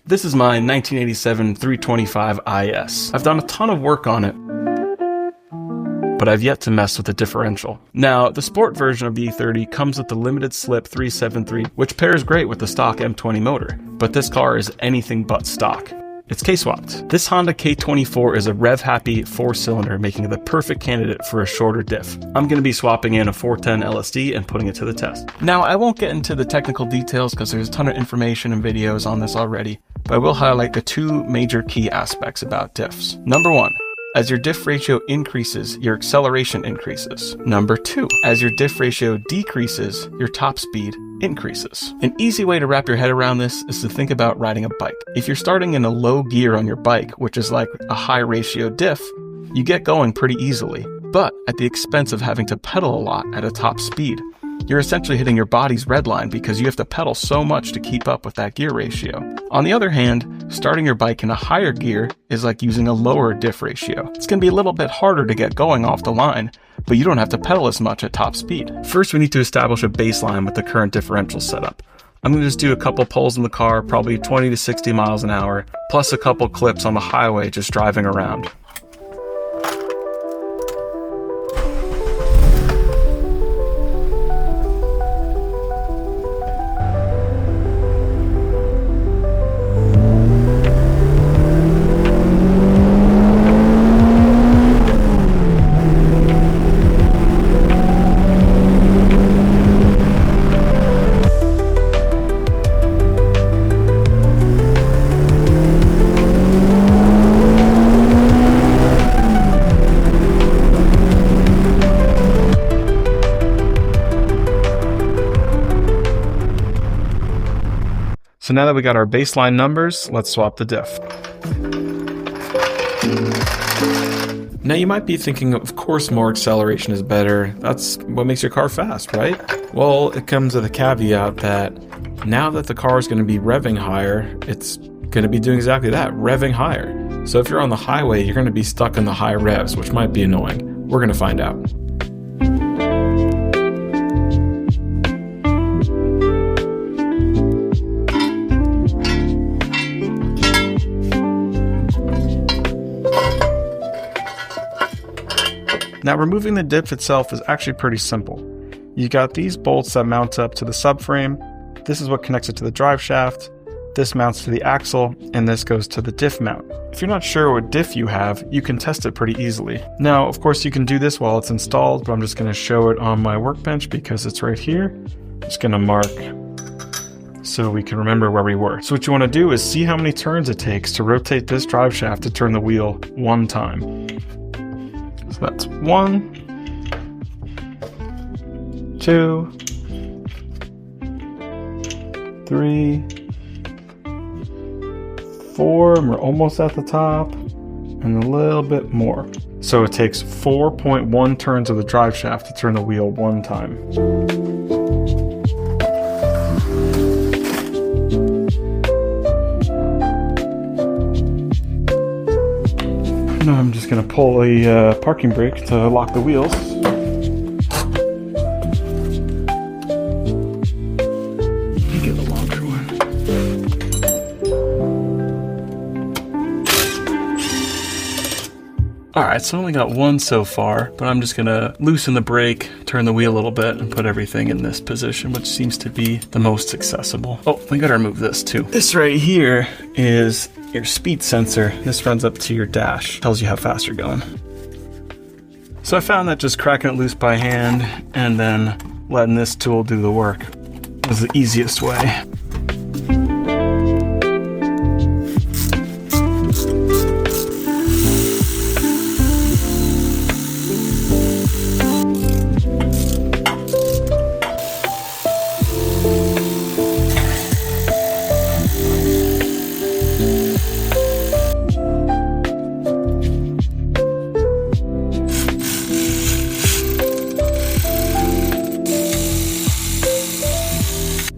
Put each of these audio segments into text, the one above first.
This is my 1987 325 IS. I've done a ton of work on it, but I've yet to mess with the differential. Now, the sport version of the E30 comes with the limited slip 373, which pairs great with the stock M20 motor, but this car is anything but stock. It's K-swapped. This Honda K24 is a rev-happy 4-cylinder, making it the perfect candidate for a shorter diff. I'm going to be swapping in a 410 LSD and putting it to the test. Now, I won't get into the technical details because there's a ton of information and videos on this already, but I will highlight the two major key aspects about diffs. Number one, as your diff ratio increases, your acceleration increases. Number two, as your diff ratio decreases, your top speed increases. An easy way to wrap your head around this is to think about riding a bike. If you're starting in a low gear on your bike, which is like a high ratio diff, you get going pretty easily, but at the expense of having to pedal a lot at a top speed. You're essentially hitting your body's red line because you have to pedal so much to keep up with that gear ratio. On the other hand, starting your bike in a higher gear is like using a lower diff ratio. It's going to be a little bit harder to get going off the line, but you don't have to pedal as much at top speed. First, we need to establish a baseline with the current differential setup. I'm going to just do a couple pulls in the car, probably 20 to 60 miles an hour, plus a couple clips on the highway just driving around. So now that we got our baseline numbers, let's swap the diff. Now you might be thinking, of course more acceleration is better. That's what makes your car fast, right? Well, it comes with a caveat that now that the car is going to be revving higher, it's going to be doing exactly that, revving higher. So if you're on the highway, you're going to be stuck in the high revs, which might be annoying. We're going to find out. Now, removing the diff itself is actually pretty simple. You got these bolts that mount up to the subframe. This is what connects it to the drive shaft. This mounts to the axle, and this goes to the diff mount. If you're not sure what diff you have, you can test it pretty easily. Now, of course, you can do this while it's installed, but I'm just going to show it on my workbench because it's right here. I'm just going to mark so we can remember where we were. So what you want to do is see how many turns it takes to rotate this drive shaft to turn the wheel one time. So that's 1, 2, 3, 4, and we're almost at the top, and a little bit more. So it takes 4.1 turns of the drive shaft to turn the wheel one time. Now I'm just going to pull a parking brake to lock the wheels. Get a longer one. Alright, so I only got one so far, but I'm just going to loosen the brake, turn the wheel a little bit, and put everything in this position, which seems to be the most accessible. Oh, we got to remove this too. This right here is your speed sensor. This runs up to your dash, tells you how fast you're going. So I found that just cracking it loose by hand and then letting this tool do the work was the easiest way.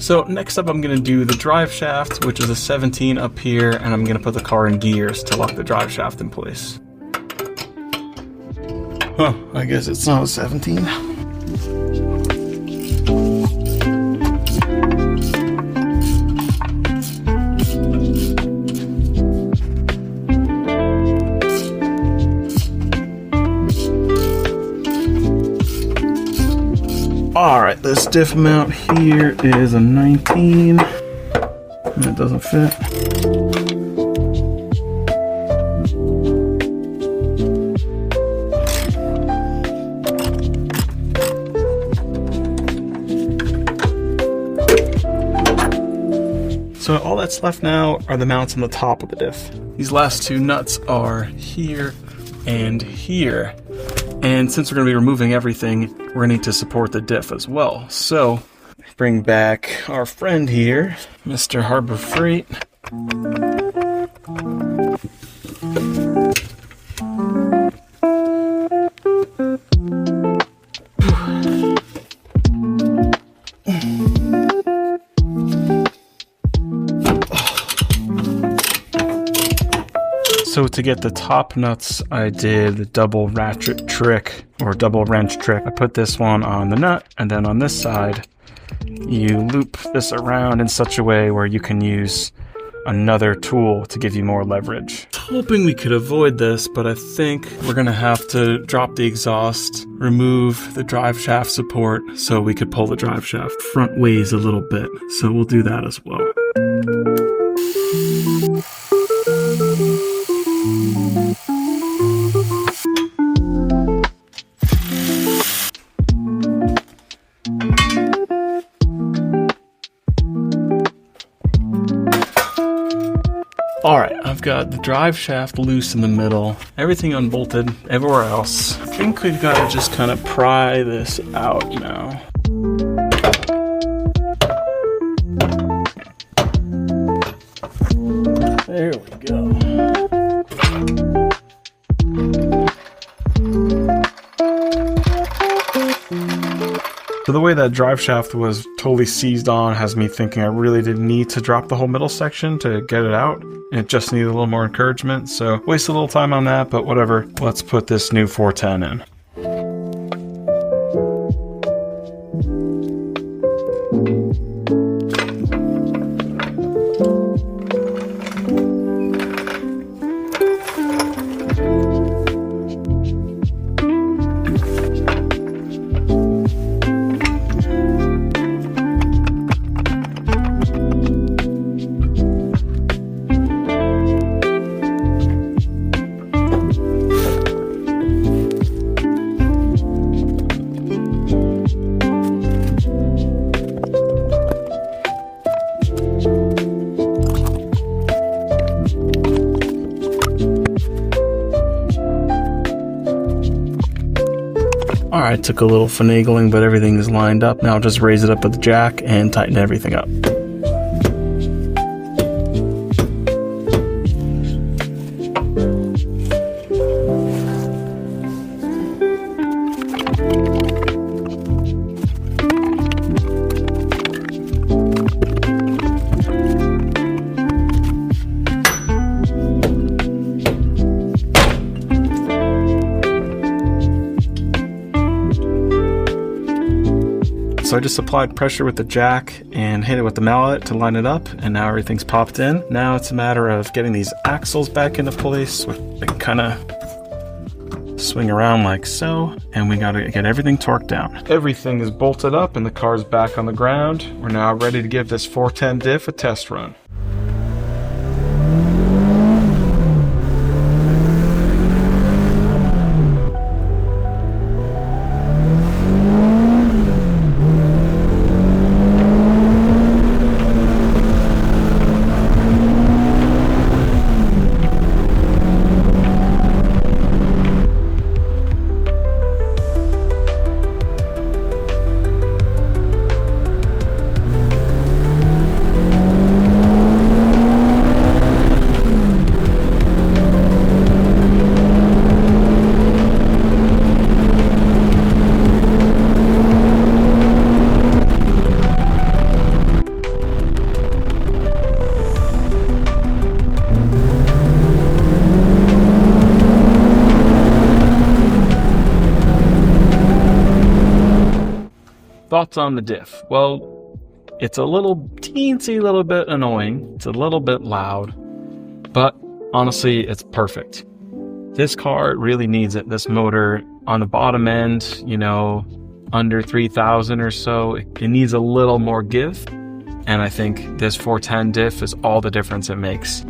So next up I'm going to do the drive shaft, which is a 17 up here, and I'm going to put the car in gears to lock the drive shaft in place. Huh, I guess it's not a 17. this diff mount here is a 19, and it doesn't fit. So all that's left now are the mounts on the top of the diff. These last two nuts are here and here. And since we're going to be removing everything, we're going to need to support the diff as well. So bring back our friend here, Mr. Harbor Freight. So to get the top nuts, I did the double ratchet trick, or double wrench trick. I put this one on the nut, and then on this side, you loop this around in such a way where you can use another tool to give you more leverage. Hoping we could avoid this, but I think we're gonna have to drop the exhaust, remove the drive shaft support so we could pull the drive shaft front ways a little bit. So we'll do that as well. Alright, I've got the drive shaft loose in the middle, everything unbolted everywhere else. I think we've got to just kind of pry this out now. There we go. So the way that drive shaft was totally seized on has me thinking I really didn't need to drop the whole middle section to get it out. It just needed a little more encouragement, so waste a little time on that, but whatever. Let's put this new 410 in. Alright, took a little finagling, but everything is lined up. Now I'll just raise it up with the jack and tighten everything up. So I just applied pressure with the jack and hit it with the mallet to line it up, and now everything's popped in. Now it's a matter of getting these axles back into place, which they kind of swing around like so, and we gotta get everything torqued down. Everything is bolted up and the car's back on the ground. We're now ready to give this 410 diff a test run. Thoughts on the diff? Well, it's a teensy little bit annoying. It's a little bit loud, but honestly, it's perfect. This car really needs it. This motor on the bottom end, you know, under 3,000 or so, it needs a little more give. And I think this 410 diff is all the difference it makes.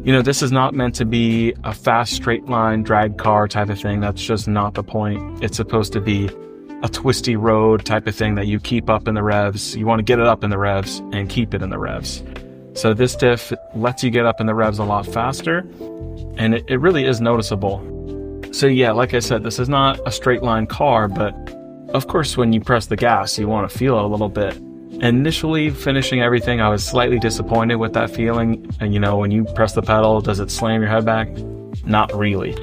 You know, this is not meant to be a fast straight line drag car type of thing. That's just not the point. It's supposed to be a twisty road type of thing that you keep up in the revs. You want to get it up in the revs and keep it in the revs. So this diff lets you get up in the revs a lot faster, and it really is noticeable. So yeah, like I said, this is not a straight line car, but of course when you press the gas, you want to feel it a little bit. Initially finishing everything, I was slightly disappointed with that feeling. And you know, when you press the pedal, does it slam your head back? Not really.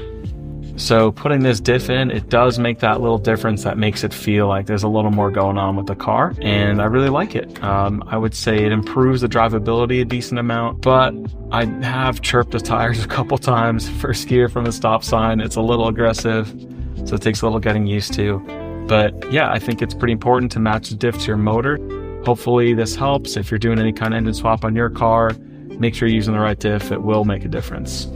So putting this diff in, it does make that little difference that makes it feel like there's a little more going on with the car, and I really like it. I would say it improves the drivability a decent amount, but I have chirped the tires a couple times. First gear from the stop sign, it's a little aggressive, so it takes a little getting used to. But yeah, I think it's pretty important to match the diff to your motor. Hopefully this helps. If you're doing any kind of engine swap on your car, make sure you're using the right diff. It will make a difference.